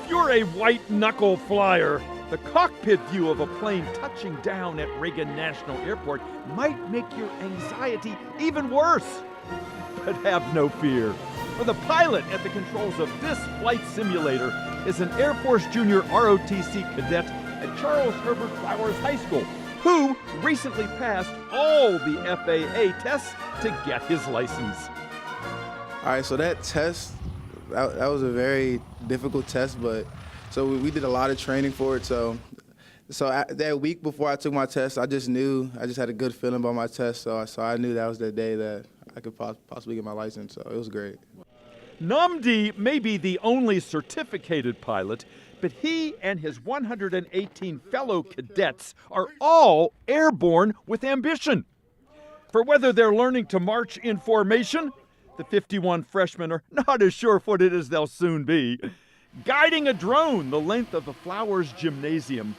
If you're a white-knuckle flyer, the cockpit view of a plane touching down at Reagan National Airport might make your anxiety even worse. But have no fear, for the pilot at the controls of this flight simulator is an Air Force Junior ROTC cadet at Charles Herbert Flowers High School, who recently passed all the FAA tests to get his license. All right, so that test, that was a very difficult test, but so we did a lot of training for it. So that week before I took my test, I just had a good feeling about my test. So I knew that was the day that I could possibly get my license. So it was great. Namdi may be the only certificated pilot, but he and his 118 fellow cadets are all airborne with ambition. For whether they're learning to march in formation, the 51 freshmen are not as sure-footed as they'll soon be, guiding a drone the length of the Flowers Gymnasium,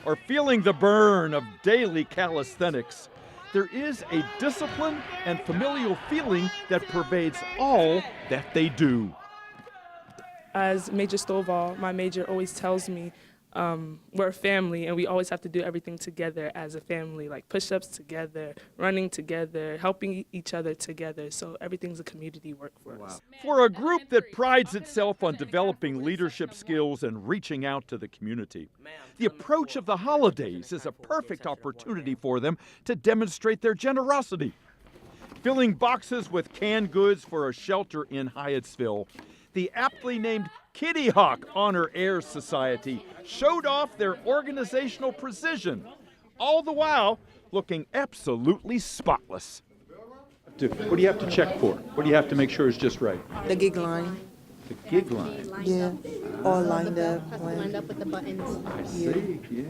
or feeling the burn of daily calisthenics, there is a discipline and familial feeling that pervades all that they do. As Major Stovall, my major always tells me, we're a family and we always have to do everything together as a family, like push-ups together, running together, helping each other together. So everything's a community work for us. For a group that prides itself on developing leadership skills and reaching out to the community, the approach of the holidays is a perfect opportunity for them to demonstrate their generosity. Filling boxes with canned goods for a shelter in Hyattsville, the aptly named Kitty Hawk Honor Air Society showed off their organizational precision, all the while looking absolutely spotless. What do you have to check for? What do you have to make sure is just right? The gig line. The gig line? Yeah, all lined up. Lined up with the buttons. I see, yeah.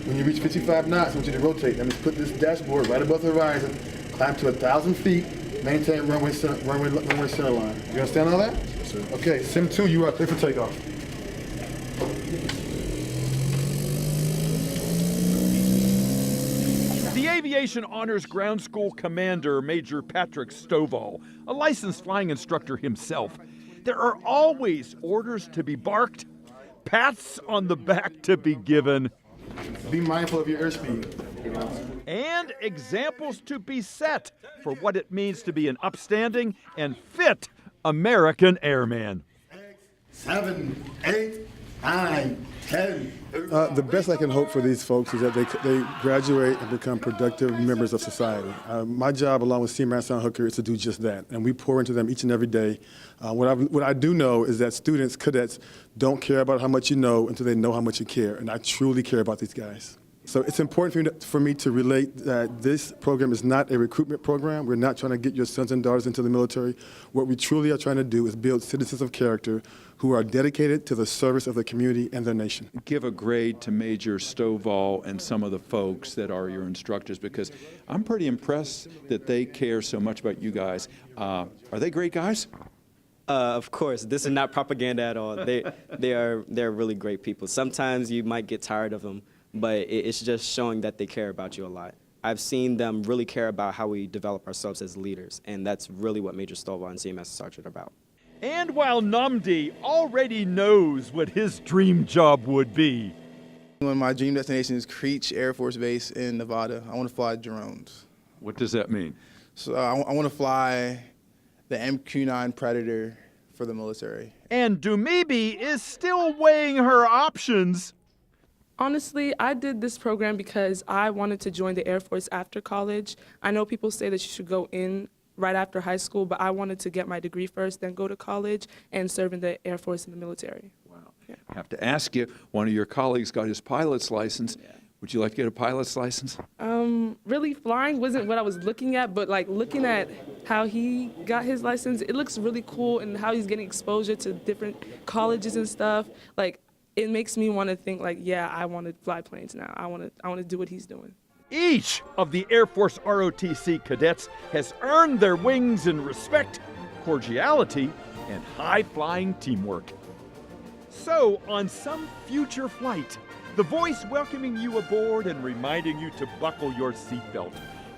When you reach 55 knots, I want you to rotate. That means put this dashboard right above the horizon, climb to 1,000 feet, maintain runway center line. You understand all that? Yes, sir. Okay, Sim 2, you are clear for takeoff. The Aviation Honors Ground School Commander, Major Patrick Stovall, a licensed flying instructor himself, there are always orders to be barked, pats on the back to be given, Be mindful of your airspeed. and examples to be set for what it means to be an upstanding and fit American airman. 7, 8, 9, 10. The best I can hope for these folks is that they graduate and become productive members of society. My job, along with Senior Master Hooker, is to do just that, and we pour into them each and every day. What I do know is that students, cadets, don't care about how much you know until they know how much you care, and I truly care about these guys. So it's important for me to relate that this program is not a recruitment program. We're not trying to get your sons and daughters into the military. What we truly are trying to do is build citizens of character who are dedicated to the service of the community and their nation. Give a grade to Major Stovall and some of the folks that are your instructors, because I'm pretty impressed that they care so much about you guys. Are they great guys? Of course, this is not propaganda at all. They're really great people. Sometimes you might get tired of them, but it's just showing that they care about you a lot. I've seen them really care about how we develop ourselves as leaders, and that's really what Major Stovall and CMS Sergeant are about. And while Namdi already knows what his dream job would be, When my dream destination is Creech Air Force Base in Nevada, I want to fly drones. What does that mean? So I want to fly the MQ-9 Predator for the military. and Dumibi is still weighing her options. Honestly, I did this program because I wanted to join the Air Force after college. I know people say that you should go in right after high school, but I wanted to get my degree first, then go to college and serve in the Air Force and the military. Wow. I have to ask you, one of your colleagues got his pilot's license. Yeah. Would you like to get a pilot's license? Really flying wasn't what I was looking at, but like looking at how he got his license, it looks really cool, and how he's getting exposure to different colleges and stuff. Like, it makes me want to think like, yeah, I want to fly planes now. I want to do what he's doing. Each of the Air Force ROTC cadets has earned their wings in respect, cordiality, and high-flying teamwork. So, on some future flight, the voice welcoming you aboard and reminding you to buckle your seatbelt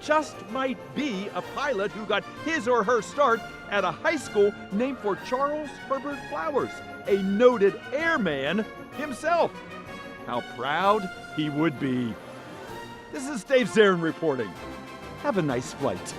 just might be a pilot who got his or her start at a high school named for Charles Herbert Flowers, a noted airman himself. How proud he would be. This is Dave Zarin reporting. Have a nice flight.